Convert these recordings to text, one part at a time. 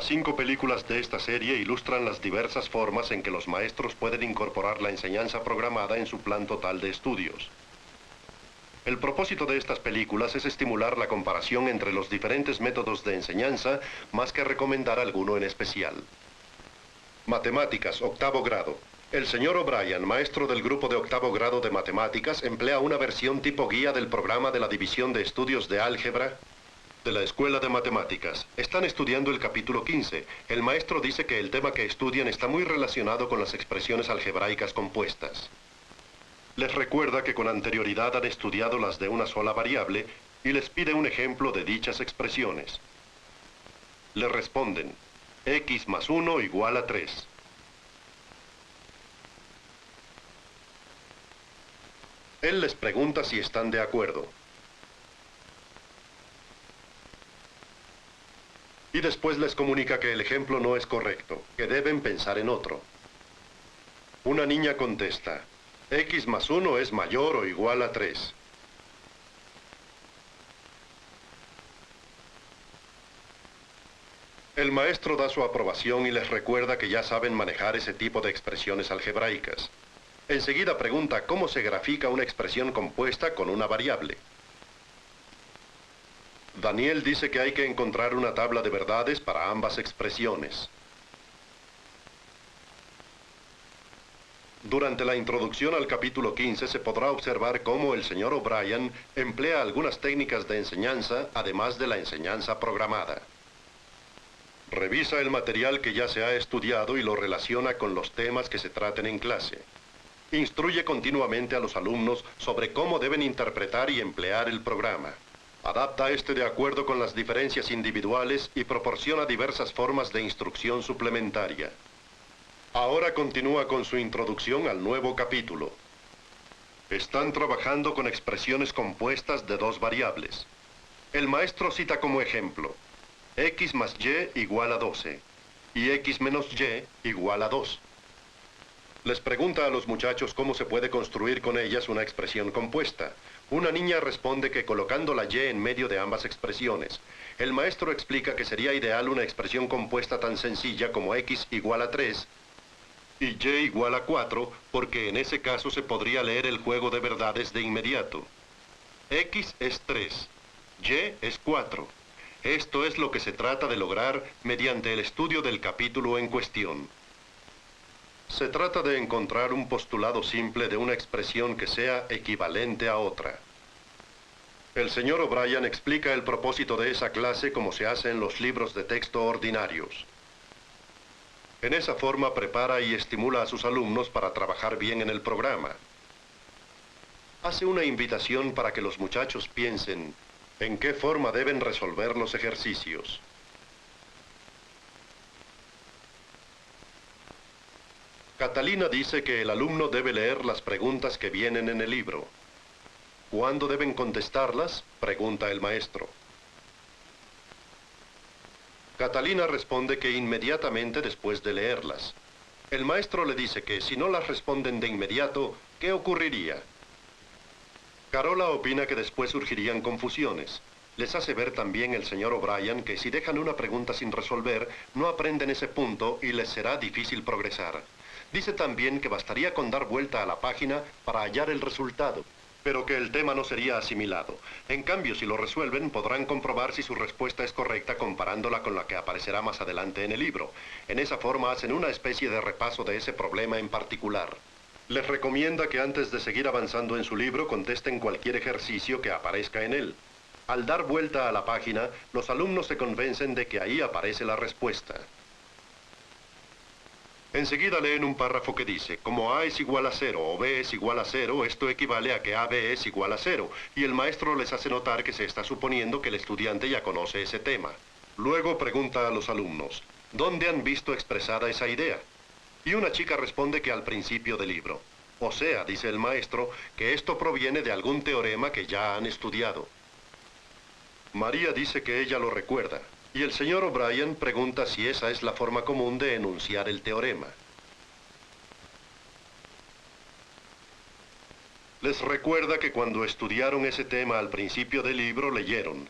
Las 5 películas de esta serie ilustran las diversas formas en que los maestros pueden incorporar la enseñanza programada en su plan total de estudios. El propósito de estas películas es estimular la comparación entre los diferentes métodos de enseñanza, más que recomendar alguno en especial. Matemáticas, octavo grado. El señor O'Brien, maestro del grupo de octavo grado de matemáticas, emplea una versión tipo guía del programa de la División de Estudios de Álgebra de la Escuela de Matemáticas. Están estudiando el capítulo 15. El maestro dice que el tema que estudian está muy relacionado con las expresiones algebraicas compuestas. Les recuerda que con anterioridad han estudiado las de una sola variable y les pide un ejemplo de dichas expresiones. Le responden, x más 1 igual a 3. Él les pregunta si están de acuerdo. Y después les comunica que el ejemplo no es correcto, que deben pensar en otro. Una niña contesta, x más 1 es mayor o igual a 3. El maestro da su aprobación y les recuerda que ya saben manejar ese tipo de expresiones algebraicas. Enseguida pregunta cómo se grafica una expresión compuesta con una variable. Daniel dice que hay que encontrar una tabla de verdades para ambas expresiones. Durante la introducción al capítulo 15 se podrá observar cómo el señor O'Brien emplea algunas técnicas de enseñanza, además de la enseñanza programada. Revisa el material que ya se ha estudiado y lo relaciona con los temas que se traten en clase. Instruye continuamente a los alumnos sobre cómo deben interpretar y emplear el programa. Adapta este de acuerdo con las diferencias individuales y proporciona diversas formas de instrucción suplementaria. Ahora continúa con su introducción al nuevo capítulo. Están trabajando con expresiones compuestas de dos variables. El maestro cita como ejemplo, x más y igual a 12 y x menos y igual a 2. Les pregunta a los muchachos cómo se puede construir con ellas una expresión compuesta. Una niña responde que colocando la y en medio de ambas expresiones. El maestro explica que sería ideal una expresión compuesta tan sencilla como x igual a 3 y y igual a 4, porque en ese caso se podría leer el juego de verdades de inmediato. X es 3, y es 4. Esto es lo que se trata de lograr mediante el estudio del capítulo en cuestión. Se trata de encontrar un postulado simple de una expresión que sea equivalente a otra. El señor O'Brien explica el propósito de esa clase como se hace en los libros de texto ordinarios. En esa forma prepara y estimula a sus alumnos para trabajar bien en el programa. Hace una invitación para que los muchachos piensen en qué forma deben resolver los ejercicios. Catalina dice que el alumno debe leer las preguntas que vienen en el libro. ¿Cuándo deben contestarlas?, pregunta el maestro. Catalina responde que inmediatamente después de leerlas. El maestro le dice que si no las responden de inmediato, ¿qué ocurriría? Carola opina que después surgirían confusiones. Les hace ver también el señor O'Brien que si dejan una pregunta sin resolver, no aprenden ese punto y les será difícil progresar. Dice también que bastaría con dar vuelta a la página para hallar el resultado, pero que el tema no sería asimilado. En cambio, si lo resuelven, podrán comprobar si su respuesta es correcta comparándola con la que aparecerá más adelante en el libro. En esa forma hacen una especie de repaso de ese problema en particular. Les recomienda que antes de seguir avanzando en su libro, contesten cualquier ejercicio que aparezca en él. Al dar vuelta a la página, los alumnos se convencen de que ahí aparece la respuesta. Enseguida leen un párrafo que dice, como A es igual a 0 o B es igual a 0, esto equivale a que AB es igual a 0, y el maestro les hace notar que se está suponiendo que el estudiante ya conoce ese tema. Luego pregunta a los alumnos, ¿dónde han visto expresada esa idea? Y una chica responde que al principio del libro. O sea, dice el maestro, que esto proviene de algún teorema que ya han estudiado. María dice que ella lo recuerda. Y el señor O'Brien pregunta si esa es la forma común de enunciar el teorema. Les recuerda que cuando estudiaron ese tema al principio del libro leyeron,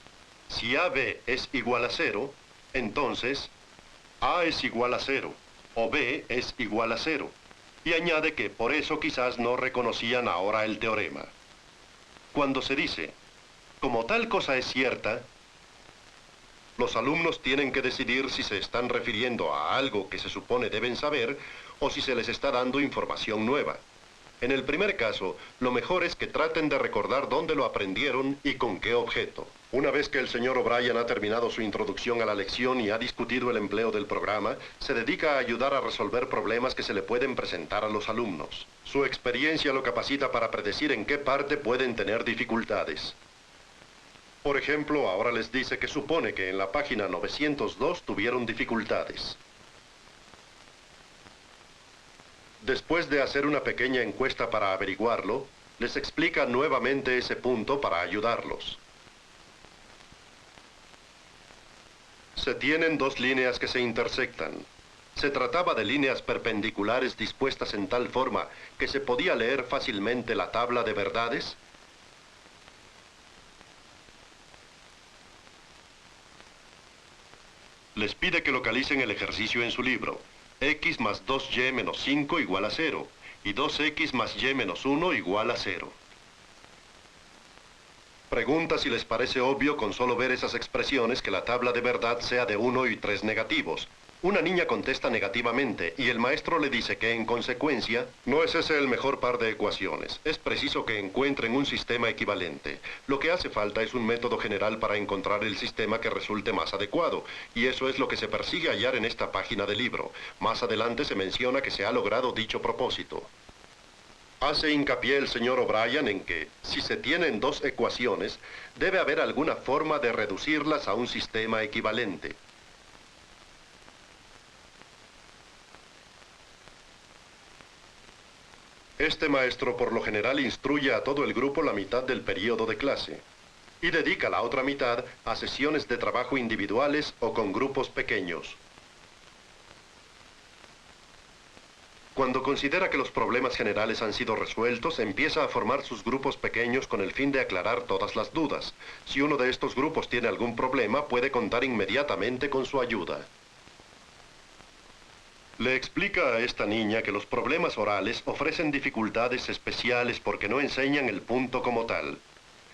si AB es igual a 0, entonces A es igual a 0 o B es igual a 0. Y añade que por eso quizás no reconocían ahora el teorema. Cuando se dice, como tal cosa es cierta, los alumnos tienen que decidir si se están refiriendo a algo que se supone deben saber o si se les está dando información nueva. En el primer caso, lo mejor es que traten de recordar dónde lo aprendieron y con qué objeto. Una vez que el señor O'Brien ha terminado su introducción a la lección y ha discutido el empleo del programa, se dedica a ayudar a resolver problemas que se le pueden presentar a los alumnos. Su experiencia lo capacita para predecir en qué parte pueden tener dificultades. Por ejemplo, ahora les dice que supone que en la página 902 tuvieron dificultades. Después de hacer una pequeña encuesta para averiguarlo, les explica nuevamente ese punto para ayudarlos. Se tienen dos líneas que se intersectan. Se trataba de líneas perpendiculares dispuestas en tal forma que se podía leer fácilmente la tabla de verdades. Les pide que localicen el ejercicio en su libro. X más 2y menos 5 igual a 0, y 2x más y menos 1 igual a 0. Pregunta si les parece obvio con solo ver esas expresiones que la tabla de verdad sea de 1 y 3 negativos. Una niña contesta negativamente y el maestro le dice que en consecuencia no es ese el mejor par de ecuaciones. Es preciso que encuentren un sistema equivalente. Lo que hace falta es un método general para encontrar el sistema que resulte más adecuado. Y eso es lo que se persigue hallar en esta página del libro. Más adelante se menciona que se ha logrado dicho propósito. Hace hincapié el señor O'Brien en que, si se tienen dos ecuaciones, debe haber alguna forma de reducirlas a un sistema equivalente. Este maestro por lo general instruye a todo el grupo la mitad del periodo de clase y dedica la otra mitad a sesiones de trabajo individuales o con grupos pequeños. Cuando considera que los problemas generales han sido resueltos, empieza a formar sus grupos pequeños con el fin de aclarar todas las dudas. Si uno de estos grupos tiene algún problema, puede contar inmediatamente con su ayuda. Le explica a esta niña que los problemas orales ofrecen dificultades especiales porque no enseñan el punto como tal.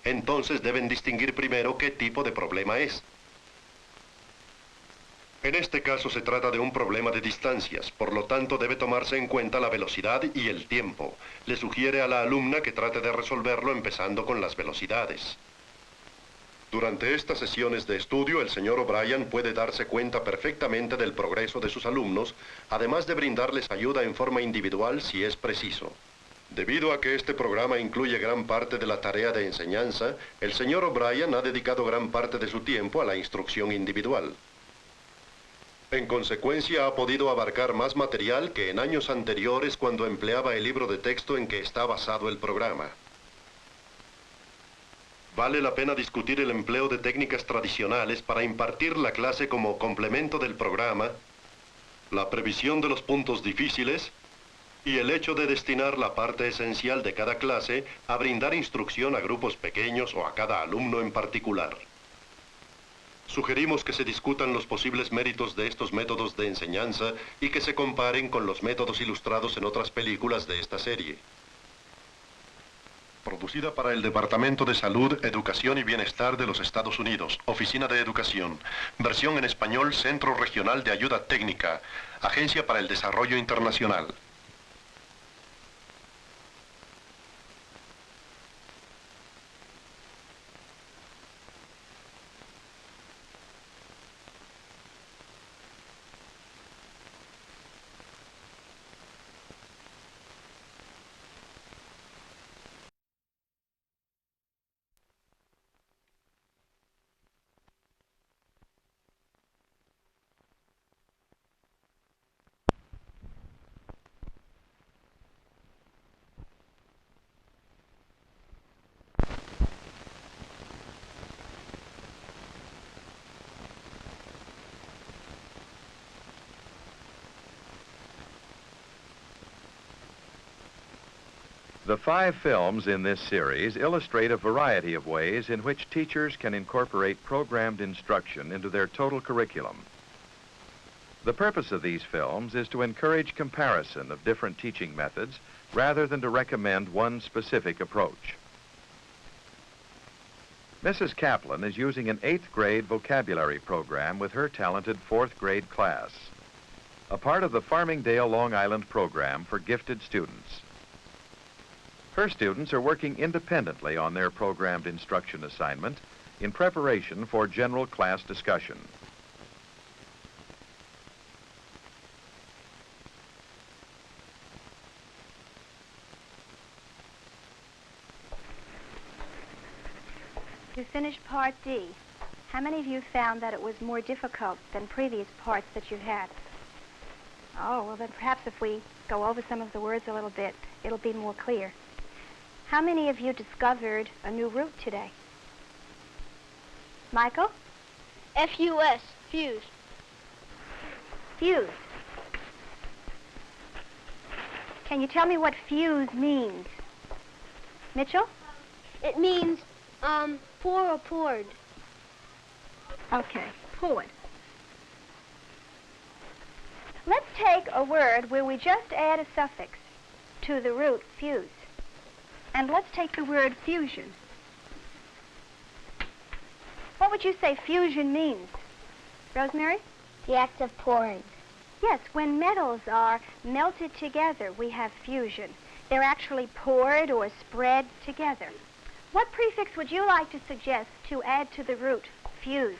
Entonces deben distinguir primero qué tipo de problema es. En este caso se trata de un problema de distancias, por lo tanto debe tomarse en cuenta la velocidad y el tiempo. Le sugiere a la alumna que trate de resolverlo empezando con las velocidades. Durante estas sesiones de estudio, el señor O'Brien puede darse cuenta perfectamente del progreso de sus alumnos, además de brindarles ayuda en forma individual si es preciso. Debido a que este programa incluye gran parte de la tarea de enseñanza, el señor O'Brien ha dedicado gran parte de su tiempo a la instrucción individual. En consecuencia, ha podido abarcar más material que en años anteriores cuando empleaba el libro de texto en que está basado el programa. Vale la pena discutir el empleo de técnicas tradicionales para impartir la clase como complemento del programa, la previsión de los puntos difíciles y el hecho de destinar la parte esencial de cada clase a brindar instrucción a grupos pequeños o a cada alumno en particular. Sugerimos que se discutan los posibles méritos de estos métodos de enseñanza y que se comparen con los métodos ilustrados en otras películas de esta serie. Producida para el Departamento de Salud, Educación y Bienestar de los Estados Unidos, Oficina de Educación. Versión en español, Centro Regional de Ayuda Técnica, Agencia para el Desarrollo Internacional. The 5 films in this series illustrate a variety of ways in which teachers can incorporate programmed instruction into their total curriculum. The purpose of these films is to encourage comparison of different teaching methods rather than to recommend one specific approach. Mrs. Kaplan is using an 8th grade vocabulary program with her talented 4th grade class, a part of the Farmingdale, Long Island program for gifted students. Her students are working independently on their programmed instruction assignment in preparation for general class discussion. You finished Part D. How many of you found that it was more difficult than previous parts that you had? Oh, well then perhaps if we go over some of the words a little bit, it'll be more clear. How many of you discovered a new root today? Michael? F-U-S, fuse. Fuse. Can you tell me what fuse means? Mitchell? It means, pour or poured. Okay, poured. Let's take a word where we just add a suffix to the root fuse. And let's take the word fusion. What would you say fusion means? Rosemary? The act of pouring. Yes, when metals are melted together, we have fusion. They're actually poured or spread together. What prefix would you like to suggest to add to the root fuse?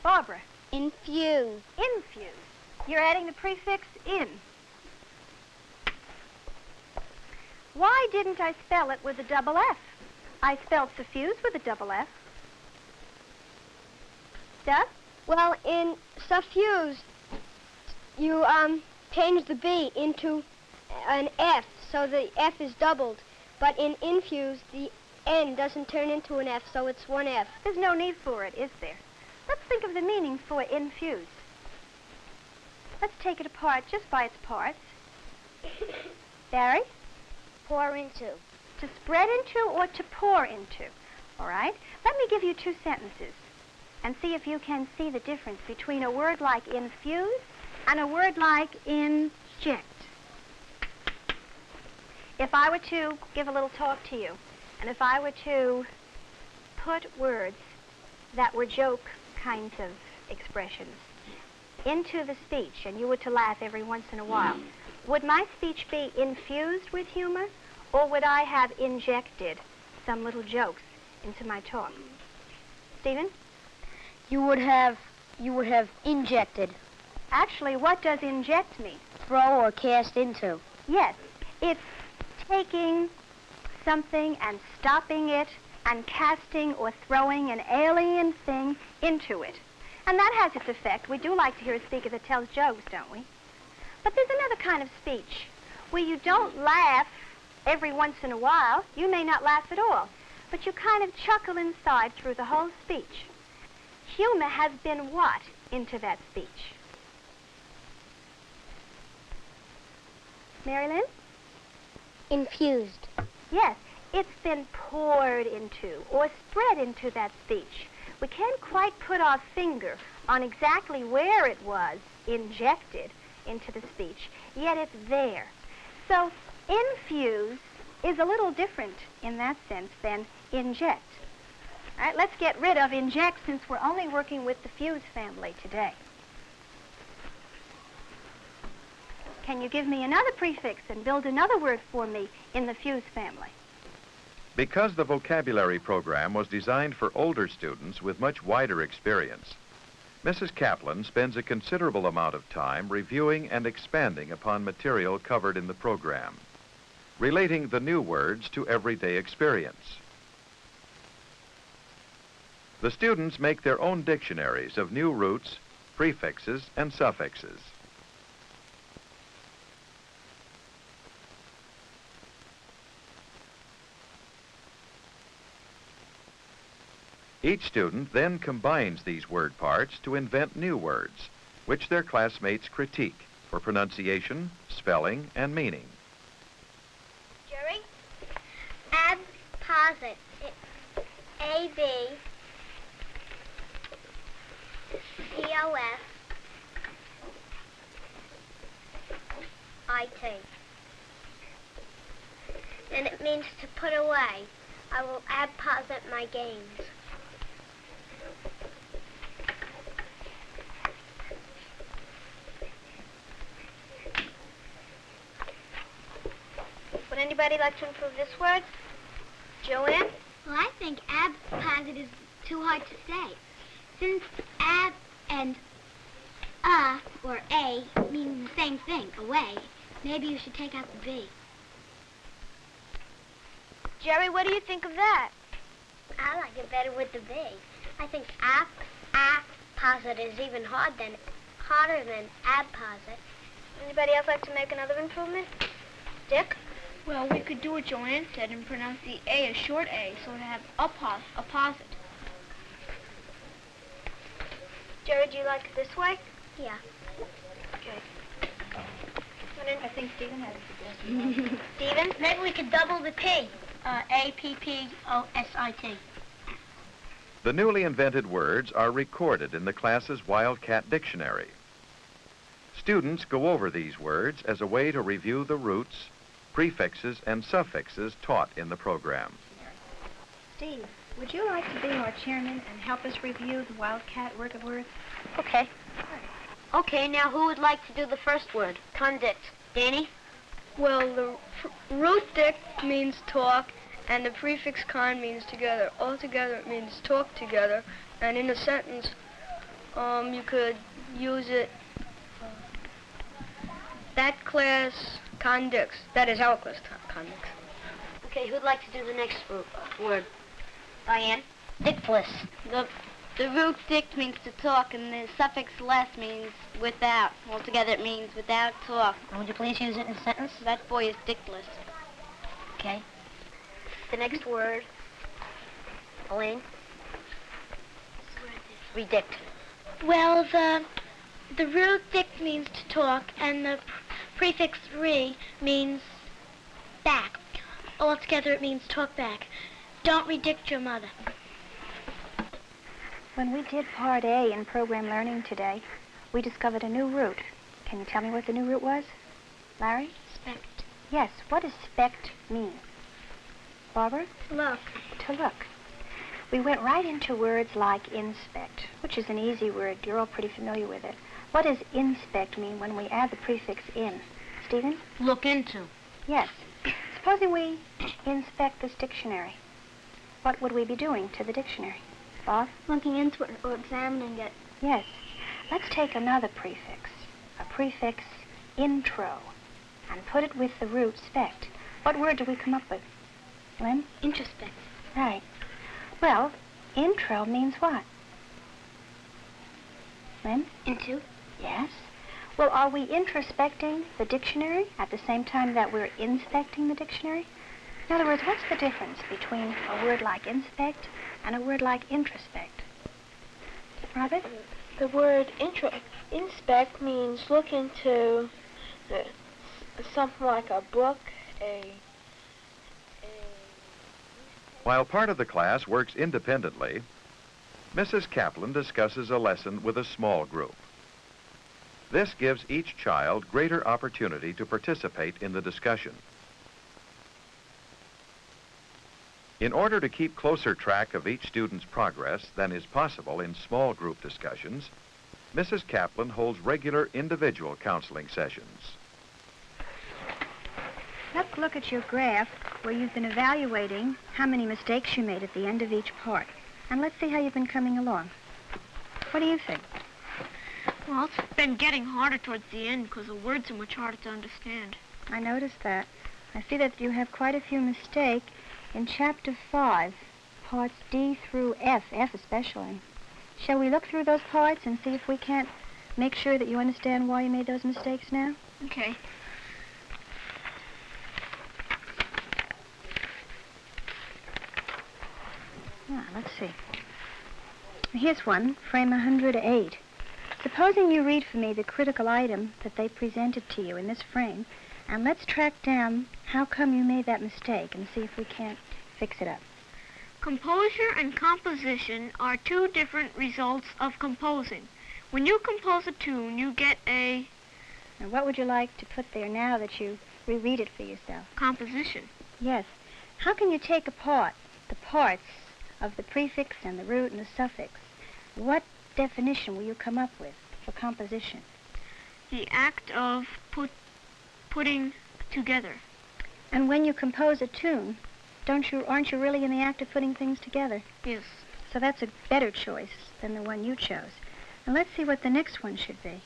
Barbara? Infuse. Infuse. You're adding the prefix in. Why didn't I spell it with a double F? I spelled suffuse with a double F. Doug? Well, in suffuse, you change the B into an F, so the F is doubled. But in infuse, the N doesn't turn into an F, so it's one F. There's no need for it, is there? Let's think of the meaning for infuse. Let's take it apart just by its parts. Barry? Pour into. To spread into or to pour into? All right. Let me give you two sentences and see if you can see the difference between a word like infuse and a word like inject. If I were to give a little talk to you, and if I were to put words that were joke kinds of expressions into the speech, and you were to laugh every once in a while, would my speech be infused with humor, or would I have injected some little jokes into my talk? Stephen? You would have injected. Actually, what does inject mean? Throw or cast into. Yes, it's taking something and stopping it and casting or throwing an alien thing into it. And that has its effect. We do like to hear a speaker that tells jokes, don't we? But there's another kind of speech where you don't laugh every once in a while. You may not laugh at all, but you kind of chuckle inside through the whole speech. Humor has been what into that speech? Mary Lynn? Infused. Yes, it's been poured into or spread into that speech. We can't quite put our finger on exactly where it was injected into the speech, yet it's there. So infuse is a little different in that sense than inject. All right, let's get rid of inject since we're only working with the fuse family today. Can you give me another prefix and build another word for me in the fuse family? Because the vocabulary program was designed for older students with much wider experience, Mrs. Kaplan spends a considerable amount of time reviewing and expanding upon material covered in the program, relating the new words to everyday experience. The students make their own dictionaries of new roots, prefixes, and suffixes. Each student then combines these word parts to invent new words, which their classmates critique for pronunciation, spelling, and meaning. Jury? Abposit. It's A-B-C-O-S And it means to put away. I will apposit my gains. Would anybody like to improve this word? Joanne? Well, I think apposit is too hard to say. Since ab and or a mean the same thing, away, maybe you should take out the B. Jerry, what do you think of that? I like it better with the B. I think apposit is even harder than apposit. Anybody else like to make another improvement? Dick? Well, we could do what Joanne said and pronounce the A as short A, so to have apposit. Jerry, do you like it this way? Yeah. Okay. I think Stephen had a suggestion. Stephen? Maybe we could double the P. A-P-P-O-S-I-T. The newly invented words are recorded in the class's Wildcat Dictionary. Students go over these words as a way to review the roots, prefixes, and suffixes taught in the program. Steve, would you like to be our chairman and help us review the Wildcat Work of Words? Okay. Okay, now who would like to do the first word? Condict. Danny? Well, the root dict means talk, and the prefix con means together. Altogether, it means talk together, and in a sentence, you could use it. That class conducts. That is our class conducts. Okay, who'd like to do the next word? Diane? Dictless. The root dict means to talk, and the suffix less means without. Altogether, it means without talk. Would you please use it in a sentence? That boy is dictless. Okay. The next word. Elaine? Redict. Well, the root dict means to talk, and the prefix re means back. Altogether, it means talk back. Don't redict your mother. When we did Part A in program learning today, we discovered a new root. Can you tell me what the new root was? Larry? Spect. Yes. What does spect mean? Barbara? Look. To look. We went right into words like inspect, which is an easy word. You're all pretty familiar with it. What does inspect mean when we add the prefix in? Stephen? Look into. Yes. Supposing we inspect this dictionary. What would we be doing to the dictionary? Bob? Looking into it or examining it. Yes. Let's take another prefix, a prefix intro, and put it with the root spect. What word do we come up with? Lynn? Introspect. Right. Well, intro means what? Lynn? Into. Yes. Well, are we introspecting the dictionary at the same time that we're inspecting the dictionary? In other words, what's the difference between a word like inspect and a word like introspect? Robert? The word inspect means look into something like a book, While part of the class works independently, Mrs. Kaplan discusses a lesson with a small group. This gives each child greater opportunity to participate in the discussion. In order to keep closer track of each student's progress than is possible in small group discussions, Mrs. Kaplan holds regular individual counseling sessions. Let's look at your graph where you've been evaluating how many mistakes you made at the end of each part. And let's see how you've been coming along. What do you think? Well, it's been getting harder towards the end because the words are much harder to understand. I noticed that. I see that you have quite a few mistakes in Chapter 5, parts D through F especially. Shall we look through those parts and see if we can't make sure that you understand why you made those mistakes now? Okay. Let's see. Here's one, frame 108. Supposing you read for me the critical item that they presented to you in this frame, and let's track down how come you made that mistake and see if we can't fix it up. Composure and composition are two different results of composing. When you compose a tune, you get a And what would you like to put there now that you reread it for yourself? Composition. Yes. How can you take apart the parts of the prefix and the root and the suffix? What definition will you come up with for composition? The act of putting together. And when you compose a tune, aren't you really in the act of putting things together? Yes. So that's a better choice than the one you chose. And let's see what the next one should be.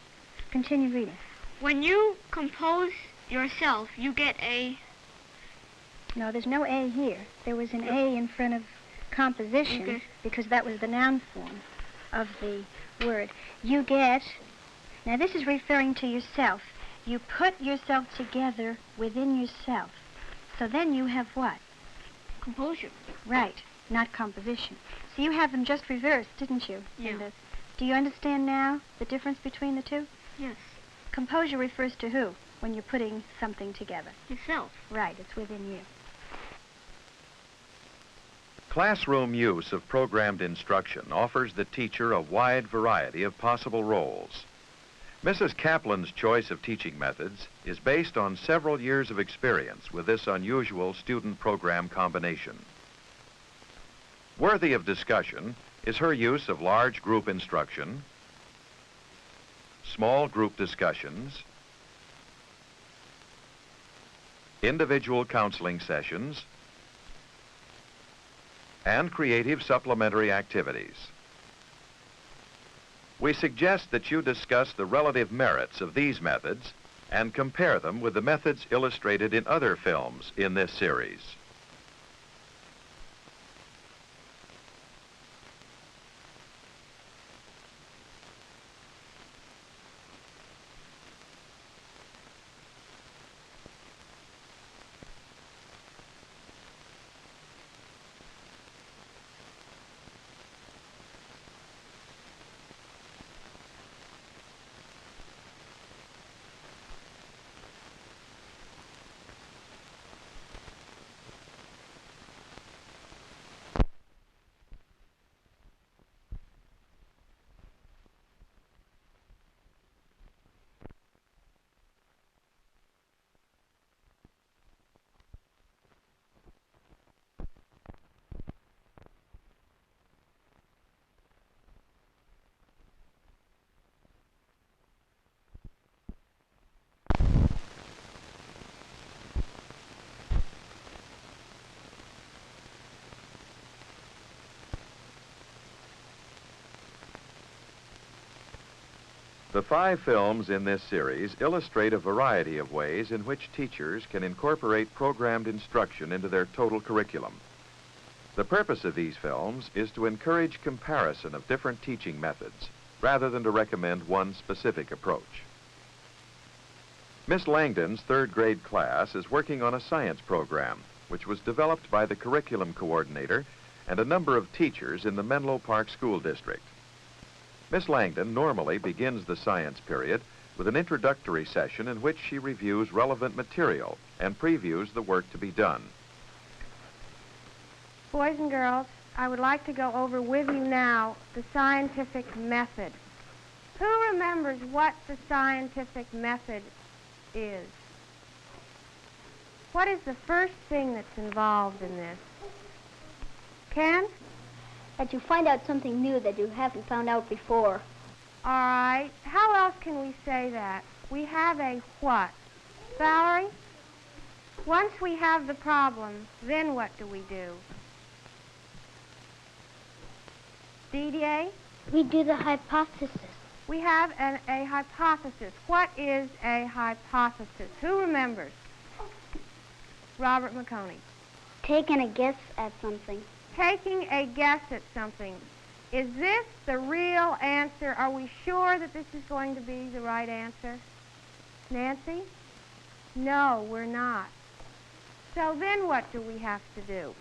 Continue reading. When you compose yourself, you get a... No, there's no A here. There was an A in front of composition because that was the noun form of the word. You get... Now, this is referring to yourself. You put yourself together within yourself. So then you have what? Composure. Right, not composition. So you have them just reversed, didn't you? Yeah. Do you understand now the difference between the two? Yes. Composure refers to who when you're putting something together? Yourself. Right, it's within you. Classroom use of programmed instruction offers the teacher a wide variety of possible roles. Mrs. Kaplan's choice of teaching methods is based on several years of experience with this unusual student-program combination. Worthy of discussion is her use of large group instruction, small group discussions, individual counseling sessions, and creative supplementary activities. We suggest that you discuss the relative merits of these methods and compare them with the methods illustrated in other films in this series. The 5 films in this series illustrate a variety of ways in which teachers can incorporate programmed instruction into their total curriculum. The purpose of these films is to encourage comparison of different teaching methods, rather than to recommend one specific approach. Miss Langden's 3rd grade class is working on a science program, which was developed by the curriculum coordinator and a number of teachers in the Menlo Park School District. Miss Langden normally begins the science period with an introductory session in which she reviews relevant material and previews the work to be done. Boys and girls, I would like to go over with you now the scientific method. Who remembers what the scientific method is? What is the first thing that's involved in this? Ken? That you find out something new that you haven't found out before. All right. How else can we say that? We have a what? Valerie? Once we have the problem, then what do we do? Didier? We do the hypothesis. We have a hypothesis. What is a hypothesis? Who remembers? Robert McConey. Taking a guess at something. Taking a guess at something. Is this the real answer? Are we sure that this is going to be the right answer? Nancy? No, we're not. So then what do we have to do?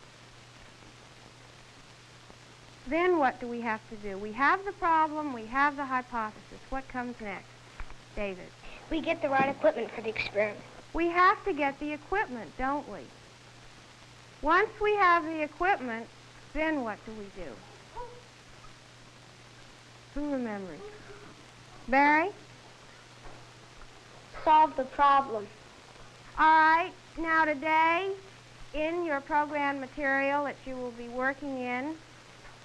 Then what do we have to do? We have the problem, we have the hypothesis. What comes next? David? We get the right equipment for the experiment. We have to get the equipment, don't we? Once we have the equipment, then what do we do? Who remembers? Barry? solve the problem. All right, now today, in your program material that you will be working in,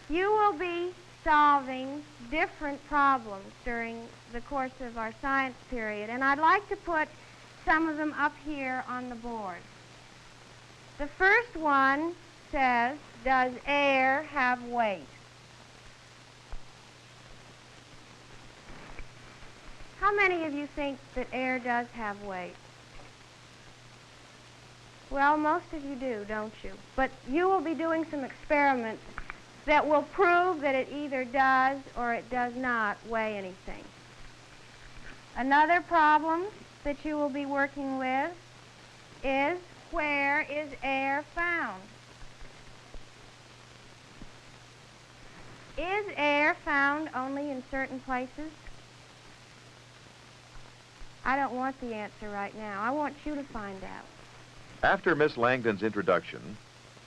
you will be solving different problems during the course of our science period, and I'd like to put some of them up here on the board. The first one says, does air have weight? How many of you think that air does have weight? Well, most of you do, don't you? But you will be doing some experiments that will prove that it either does or it does not weigh anything. Another problem that you will be working with is, where is air found? Is air found only in certain places? I don't want the answer right now. I want you to find out. After Miss Langden's introduction,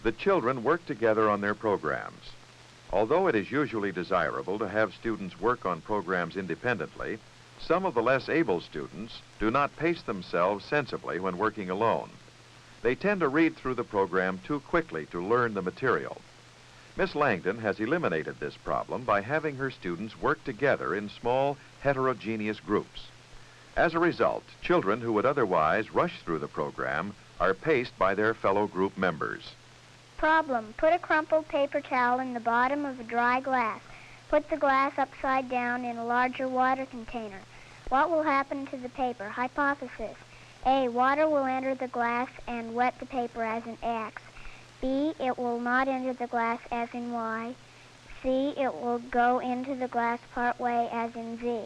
the children work together on their programs. Although it is usually desirable to have students work on programs independently, some of the less able students do not pace themselves sensibly when working alone. They tend to read through the program too quickly to learn the material. Miss Langden has eliminated this problem by having her students work together in small, heterogeneous groups. As a result, children who would otherwise rush through the program are paced by their fellow group members. Problem. Put a crumpled paper towel in the bottom of a dry glass. Put the glass upside down in a larger water container. What will happen to the paper? Hypothesis. A. Water will enter the glass and wet the paper as in X. B. It will not enter the glass as in Y. C. It will go into the glass part way as in Z.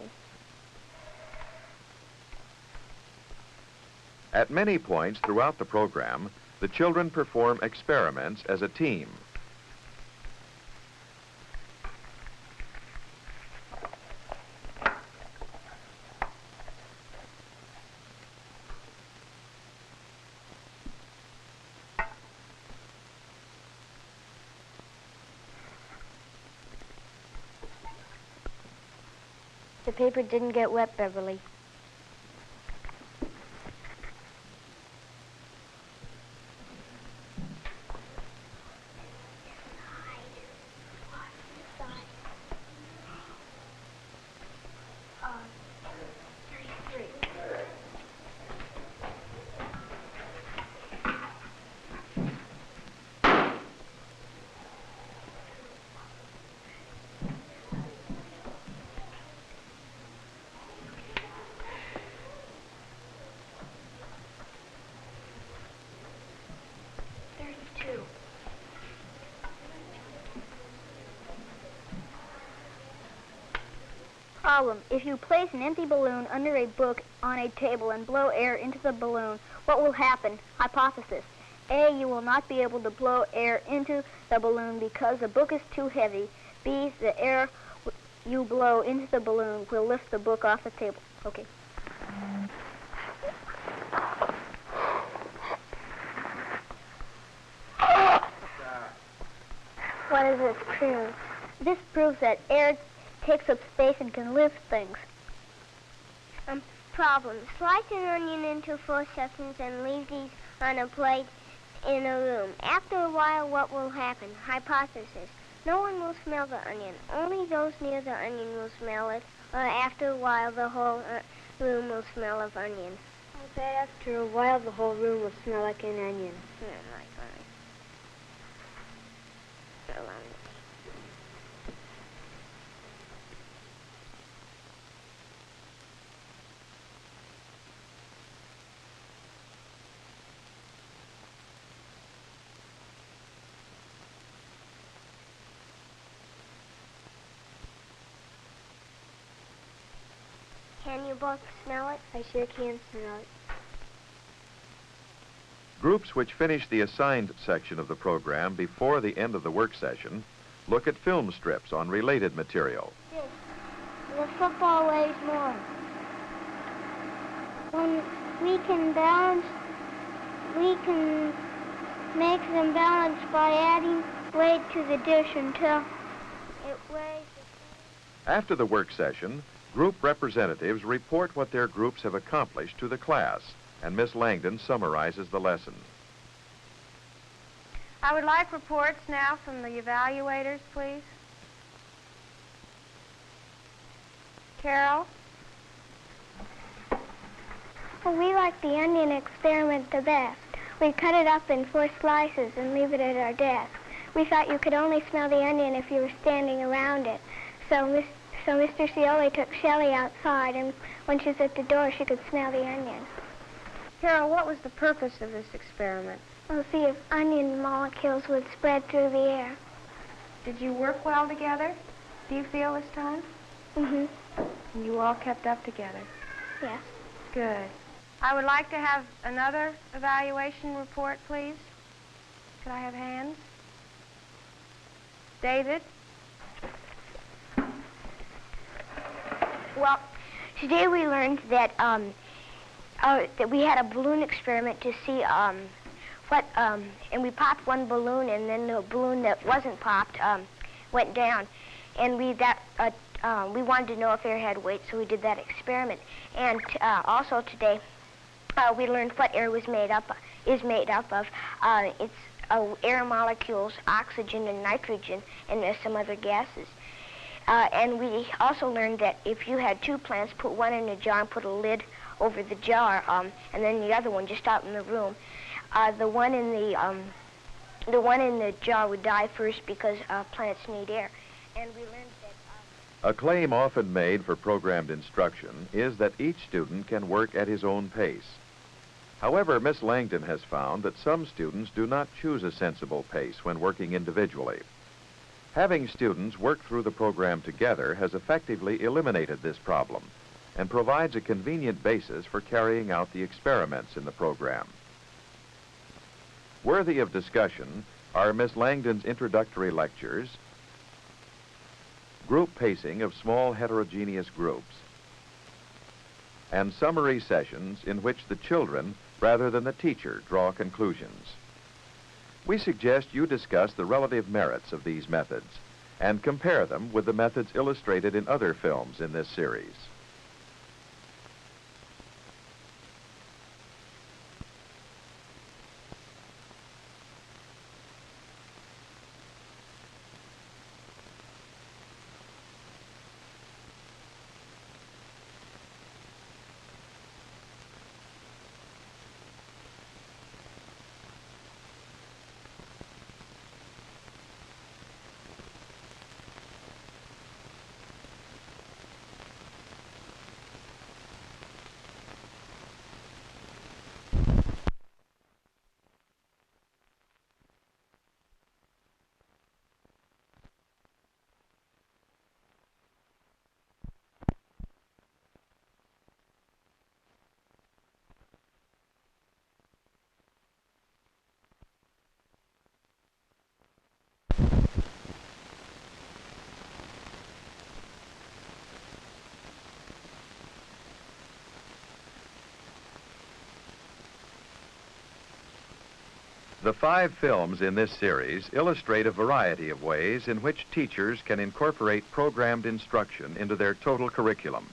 At many points throughout the program, the children perform experiments as a team. The paper didn't get wet, Beverly. Problem. If you place an empty balloon under a book on a table and blow air into the balloon, what will happen? Hypothesis. A. You will not be able to blow air into the balloon because the book is too heavy. B. The air you blow into the balloon will lift the book off the table. Okay. What does this prove? This proves that air takes up space and can lift things. Problem. Slice an onion into 4 sections and leave these on a plate in a room. After a while, what will happen? Hypothesis. No one will smell the onion. Only those near the onion will smell it, or after a while, the whole room will smell of onion. I bet after a while, the whole room will smell like an onion. Can you both smell it? I sure can smell it. Groups which finish the assigned section of the program before the end of the work session look at film strips on related material. The football weighs more. When we can make them balance by adding weight to the dish until it weighs. After the work session, Group representatives report what their groups have accomplished to the class, and Miss Langden summarizes the lesson. I would like reports now from the evaluators, please. Carol? Well, we like the onion experiment the best. We cut it up in 4 slices and leave it at our desk. We thought you could only smell the onion if you were standing around it. So Mr. Scioli took Shelley outside, and when she was at the door, she could smell the onion. Carol, what was the purpose of this experiment? We'll see if onion molecules would spread through the air. Did you work well together? Do you feel this time? Mm-hmm. And you all kept up together? Yes. Good. I would like to have another evaluation report, please. Could I have hands? David? Well, today we learned that we had a balloon experiment to see and we popped one balloon, and then the balloon that wasn't popped went down, and we wanted to know if air had weight, so we did that experiment. And also today we learned what air is made up of. It's air molecules, oxygen and nitrogen, and there's some other gases. And we also learned that if you had 2 plants, put one in a jar and put a lid over the jar, and then the other one just out in the room. The one in the jar would die first because plants need air. And we learned that... A claim often made for programmed instruction is that each student can work at his own pace. However, Miss Langden has found that some students do not choose a sensible pace when working individually. Having students work through the program together has effectively eliminated this problem and provides a convenient basis for carrying out the experiments in the program. Worthy of discussion are Miss Langden's introductory lectures, group pacing of small heterogeneous groups, and summary sessions in which the children, rather than the teacher, draw conclusions. We suggest you discuss the relative merits of these methods and compare them with the methods illustrated in other films in this series. The 5 films in this series illustrate a variety of ways in which teachers can incorporate programmed instruction into their total curriculum.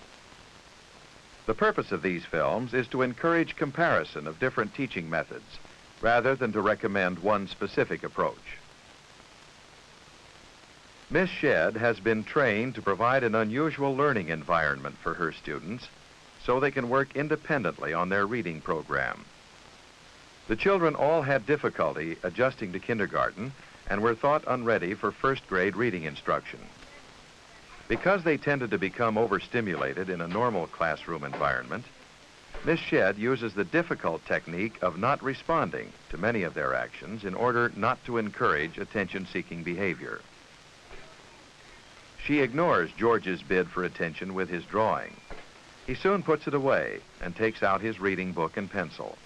The purpose of these films is to encourage comparison of different teaching methods, rather than to recommend one specific approach. Miss Shedd has been trained to provide an unusual learning environment for her students so they can work independently on their reading program. The children all had difficulty adjusting to kindergarten and were thought unready for first-grade reading instruction. Because they tended to become overstimulated in a normal classroom environment, Miss Shedd uses the difficult technique of not responding to many of their actions in order not to encourage attention-seeking behavior. She ignores George's bid for attention with his drawing. He soon puts it away and takes out his reading book and pencil.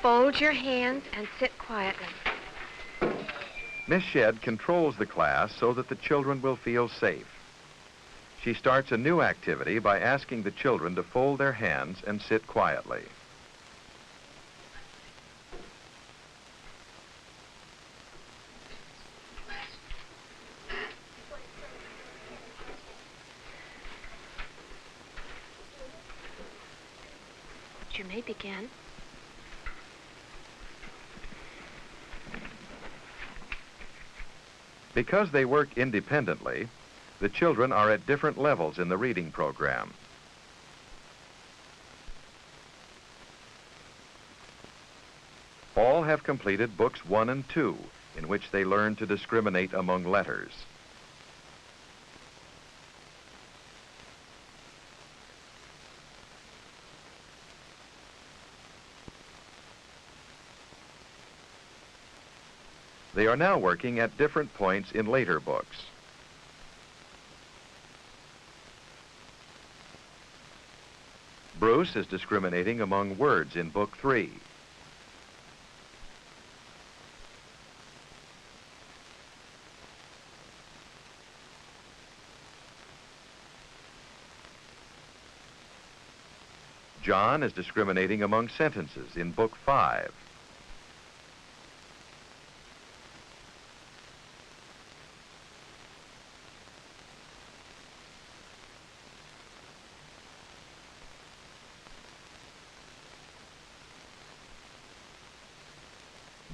Fold your hands and sit quietly. Miss Shedd controls the class so that the children will feel safe. She starts a new activity by asking the children to fold their hands and sit quietly. You may begin. Because they work independently, the children are at different levels in the reading program. All have completed books 1 and 2, in which they learn to discriminate among letters. They are now working at different points in later books. Bruce is discriminating among words in Book 3. John is discriminating among sentences in Book 5.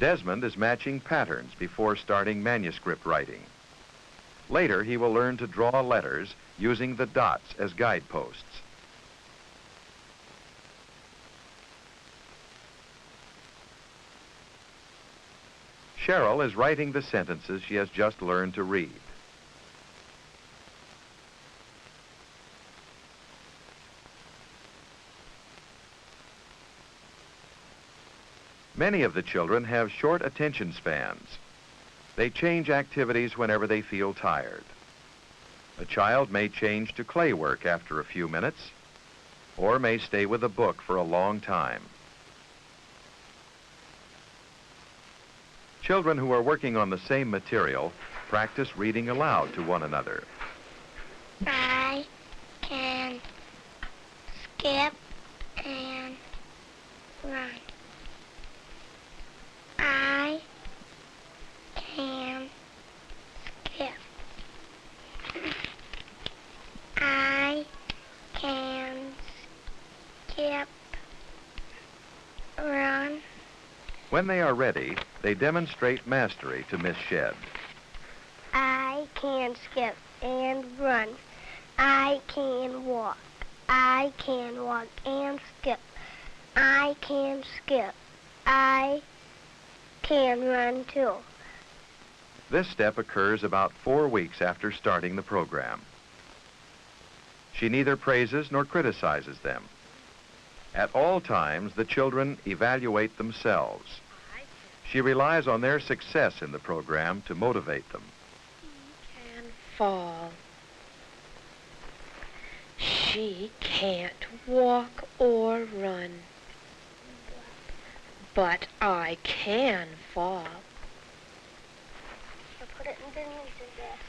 Desmond is matching patterns before starting manuscript writing. Later, he will learn to draw letters using the dots as guideposts. Cheryl is writing the sentences she has just learned to read. Many of the children have short attention spans. They change activities whenever they feel tired. A child may change to clay work after a few minutes, or may stay with a book for a long time. Children who are working on the same material practice reading aloud to one another. I can skip and run. I can skip. I can skip, run. When they are ready, they demonstrate mastery to Miss Shedd. I can skip and run. I can walk. I can walk and skip. I can skip. I can run too. This step occurs about 4 weeks after starting the program. She neither praises nor criticizes them. At all times, the children evaluate themselves. She relies on their success in the program to motivate them. She can fall. She can't walk or run. But I can fall. So put it in the desk.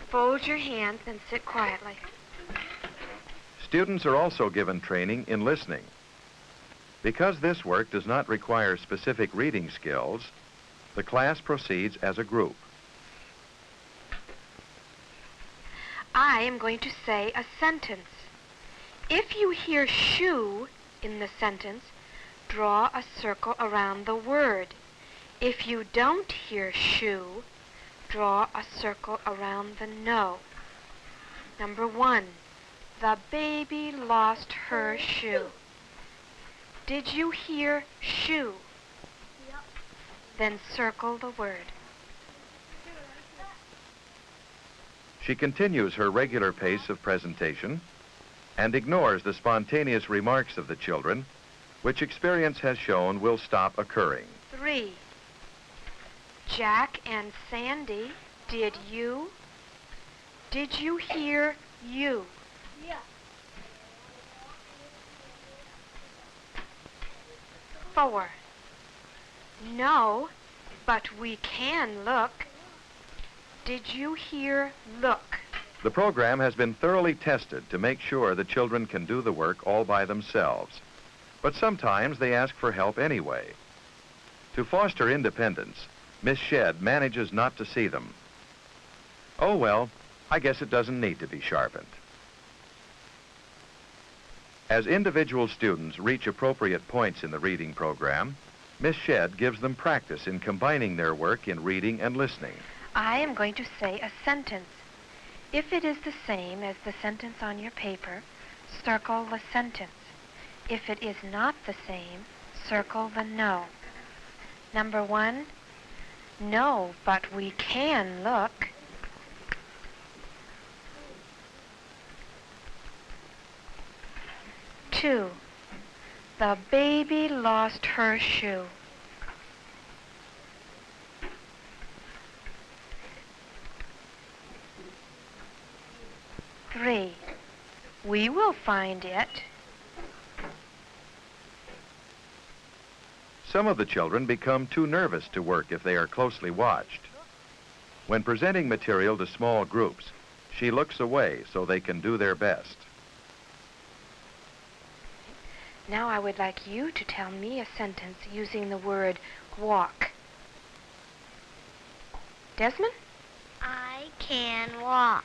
Fold your hands and sit quietly. Students are also given training in listening. Because this work does not require specific reading skills, the class proceeds as a group. I am going to say a sentence. If you hear shoe in the sentence, draw a circle around the word. If you don't hear shoe, draw a circle around the no. Number 1, the baby lost her shoe. Did you hear shoe? Yep. Then circle the word. She continues her regular pace of presentation and ignores the spontaneous remarks of the children, which experience has shown will stop occurring. 3, Jack and Sandy, did you hear you? Yeah. 4, no, but we can look. Did you hear look? The program has been thoroughly tested to make sure the children can do the work all by themselves. But sometimes they ask for help anyway. To foster independence, Miss Shedd manages not to see them. Oh, well, I guess it doesn't need to be sharpened. As individual students reach appropriate points in the reading program, Miss Shedd gives them practice in combining their work in reading and listening. I am going to say a sentence. If it is the same as the sentence on your paper, circle the sentence. If it is not the same, circle the no. Number 1, no, but we can look. Two, the baby lost her shoe. 3, we will find it. Some of the children become too nervous to work if they are closely watched. When presenting material to small groups, she looks away so they can do their best. Now I would like you to tell me a sentence using the word walk. Desmond? I can walk.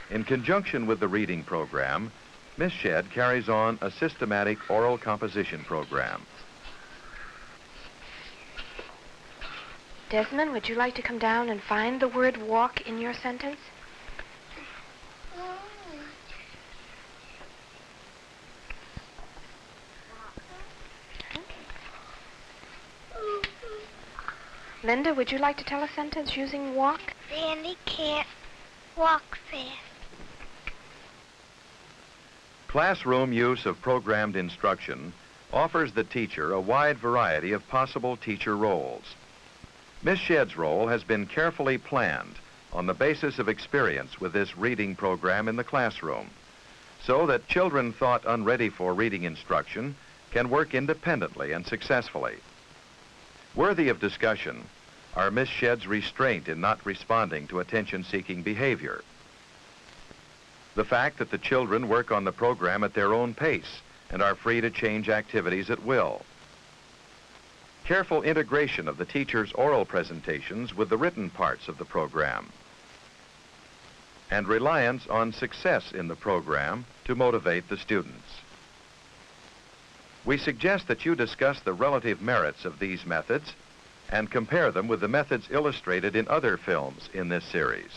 In conjunction with the reading program, Miss Shedd carries on a systematic oral composition program. Desmond, would you like to come down and find the word walk in your sentence? Linda, would you like to tell a sentence using walk? Sandy can't walk fast. Classroom use of programmed instruction offers the teacher a wide variety of possible teacher roles. Miss Shedd's role has been carefully planned on the basis of experience with this reading program in the classroom, so that children thought unready for reading instruction can work independently and successfully. Worthy of discussion are Miss Shedd's restraint in not responding to attention-seeking behavior, the fact that the children work on the program at their own pace and are free to change activities at will, careful integration of the teacher's oral presentations with the written parts of the program, and reliance on success in the program to motivate the students. We suggest that you discuss the relative merits of these methods and compare them with the methods illustrated in other films in this series.